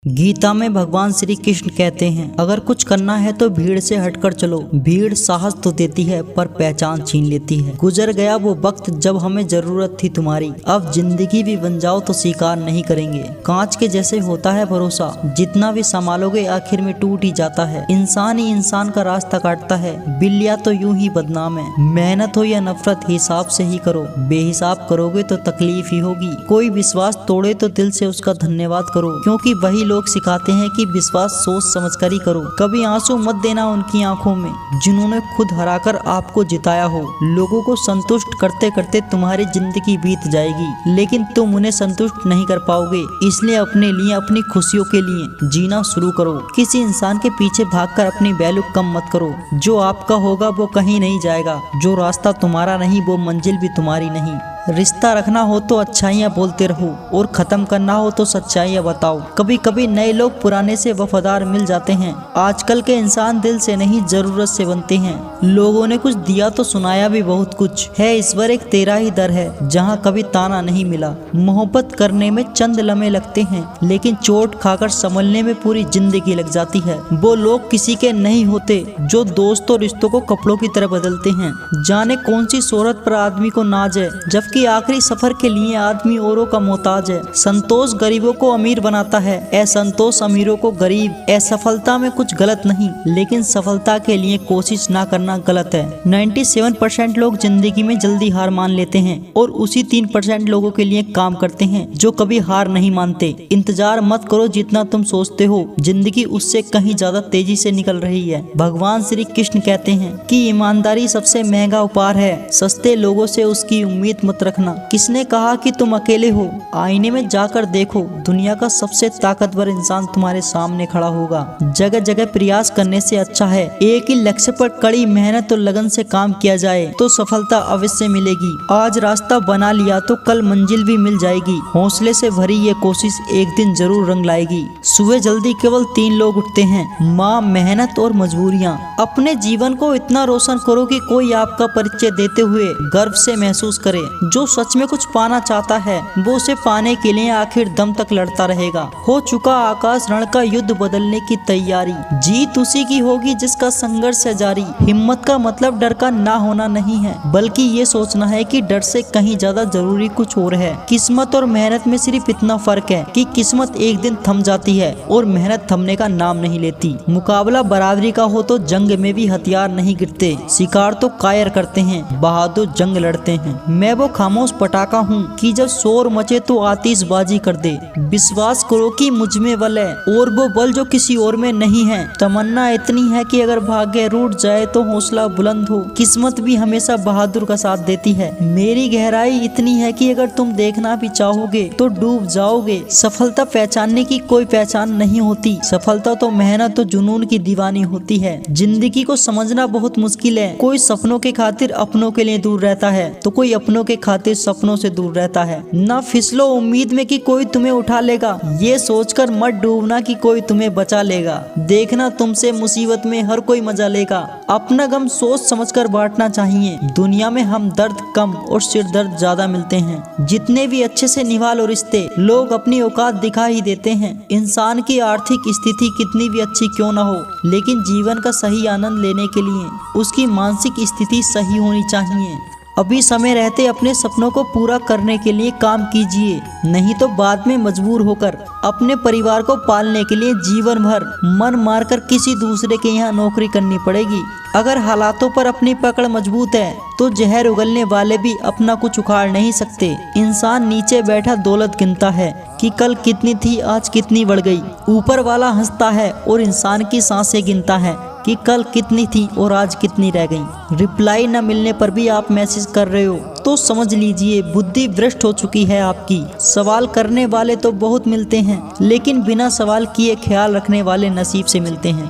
गीता में भगवान श्री कृष्ण कहते हैं, अगर कुछ करना है तो भीड़ से हटकर चलो। भीड़ साहस तो देती है पर पहचान छीन लेती है। गुजर गया वो वक्त जब हमें जरूरत थी तुम्हारी, अब जिंदगी भी बन जाओ तो स्वीकार नहीं करेंगे। कांच के जैसे होता है भरोसा, जितना भी संभालोगे आखिर में टूट ही जाता है। इंसान ही इंसान का रास्ता काटता है, बिल्लियां तो यूं ही बदनाम है। मेहनत हो या नफरत हिसाब से ही करो, बेहिसाब करोगे तो तकलीफ ही होगी। कोई विश्वास तोड़े तो दिल से उसका धन्यवाद करो, क्योंकि वही लोग सिखाते हैं कि विश्वास सोच समझकर ही करो। कभी आंसू मत देना उनकी आंखों में जिन्होंने खुद हराकर आपको जिताया हो। लोगों को संतुष्ट करते करते तुम्हारी जिंदगी बीत जाएगी, लेकिन तुम उन्हें संतुष्ट नहीं कर पाओगे। इसलिए अपने लिए, अपनी खुशियों के लिए जीना शुरू करो। किसी इंसान के पीछे भागकर अपनी वैल्यू कम मत करो। जो आपका होगा वो कहीं नहीं जाएगा, जो रास्ता तुम्हारा नहीं वो मंजिल भी तुम्हारी नहीं। रिश्ता रखना हो तो अच्छाइयाँ बोलते रहो और खत्म करना हो तो सच्चाइयाँ बताओ। कभी कभी नए लोग पुराने से वफादार मिल जाते हैं। आजकल के इंसान दिल से नहीं जरूरत से बनते हैं। लोगों ने कुछ दिया तो सुनाया भी बहुत कुछ है। ईश्वर एक तेरा ही दर है जहाँ कभी ताना नहीं मिला। मोहब्बत करने में चंद लम्हे लगते हैं, लेकिन चोट खाकर संभलने में पूरी जिंदगी लग जाती है। वो लोग किसी के नहीं होते जो दोस्तों रिश्तों को कपड़ों की तरह बदलते हैं। जाने कौन सी शोहरत पर आदमी को नाज है, जबकि आखिरी सफर के लिए आदमी औरों का मोहताज है। संतोष गरीबों को अमीर बनाता है, असंतोष अमीरों को गरीब। असफलता में कुछ गलत नहीं, लेकिन सफलता के लिए कोशिश ना करना गलत है। 97% लोग जिंदगी में जल्दी हार मान लेते हैं और उसी 3% लोगों के लिए काम करते हैं जो कभी हार नहीं मानते। इंतजार मत करो जितना तुम सोचते हो, जिंदगी उससे कहीं ज्यादा तेजी से निकल रही है। भगवान श्री कृष्ण कहते हैं कि ईमानदारी सबसे महंगा उपहार है। सस्ते लोगों से उसकी उम्मीद मत रखना। किसने कहा कि तुम अकेले हो? आईने में जाकर देखो, दुनिया का सबसे ताकतवर इंसान तुम्हारे सामने खड़ा होगा। जगह जगह प्रयास करने से अच्छा है एक ही लक्ष्य पर कड़ी मेहनत और लगन से काम किया जाए तो सफलता अवश्य मिलेगी। आज रास्ता बना लिया तो कल मंजिल भी मिल जाएगी। हौसले से भरी ये कोशिश एक दिन जरूर रंग लाएगी। सुबह जल्दी केवल 3 लोग उठते हैं, माँ, मेहनत और मजबूरियाँ। अपने जीवन को इतना रोशन करो कि कोई आपका परिचय देते हुए गर्व से महसूस करे। जो सच में कुछ पाना चाहता है वो उसे पाने के लिए आखिर दम तक लड़ता रहेगा। हो चुका आकाश रण का युद्ध बदलने की तैयारी। जीत उसी की होगी जिसका संघर्ष है जारी। हिम्मत का मतलब डर का ना होना नहीं है, बल्कि ये सोचना है कि डर से कहीं ज्यादा जरूरी कुछ और है। किस्मत और मेहनत में सिर्फ इतना फर्क है कि किस्मत एक दिन थम जाती है और मेहनत थमने का नाम नहीं लेती। मुकाबला बराबरी का हो तो जंग में भी हथियार नहीं गिरते। शिकार तो कायर करते हैं, बहादुर जंग लड़ते हैं। मैं वो खामोश पटाखा हूँ कि जब शोर मचे तो आतिशबाजी कर दे। विश्वास करो कि मुझ में बल है और वो बल जो किसी और में नहीं है। तमन्ना इतनी है कि अगर भाग्य रूठ जाए तो हौसला बुलंद हो। किस्मत भी हमेशा बहादुर का साथ देती है। मेरी गहराई इतनी है कि अगर तुम देखना भी चाहोगे तो डूब जाओगे। सफलता पहचानने की कोई पहचान नहीं होती। सफलता तो मेहनत और जुनून की दीवानी होती है। जिंदगी को समझना बहुत मुश्किल है। कोई सपनों के खातिर अपनों के लिए दूर रहता है तो कोई अपनों के खातिर सपनों से दूर रहता है। ना फिसलो उम्मीद में कि कोई तुम्हें उठा लेगा। ये सोचकर मत डूबना कि कोई तुम्हें बचा लेगा। देखना तुमसे मुसीबत में हर कोई मजा लेगा। अपना गम सोच समझकर बांटना चाहिए। दुनिया में हम दर्द कम और सिर दर्द ज्यादा मिलते हैं। जितने भी अच्छे से निभा लो रिश्ते, लोग अपनी औकात दिखा ही देते हैं। इंसान की आर्थिक स्थिति कितनी भी अच्छी क्यों ना हो, लेकिन जीवन का सही आनंद लेने के लिए उसकी मानसिक स्थिति सही होनी चाहिए। अभी समय रहते अपने सपनों को पूरा करने के लिए काम कीजिए, नहीं तो बाद में मजबूर होकर अपने परिवार को पालने के लिए जीवन भर मन मारकर किसी दूसरे के यहाँ नौकरी करनी पड़ेगी। अगर हालातों पर अपनी पकड़ मजबूत है तो जहर उगलने वाले भी अपना कुछ उखाड़ नहीं सकते। इंसान नीचे बैठा दौलत गिनता है कि कल कितनी थी, आज कितनी बढ़ गई। ऊपर वाला हंसता है और इंसान की सांसें गिनता है कि कल कितनी थी और आज कितनी रह गई। रिप्लाई न मिलने पर भी आप मैसेज कर रहे हो तो समझ लीजिए बुद्धि भ्रष्ट हो चुकी है आपकी। सवाल करने वाले तो बहुत मिलते हैं, लेकिन बिना सवाल किए ख्याल रखने वाले नसीब से मिलते हैं।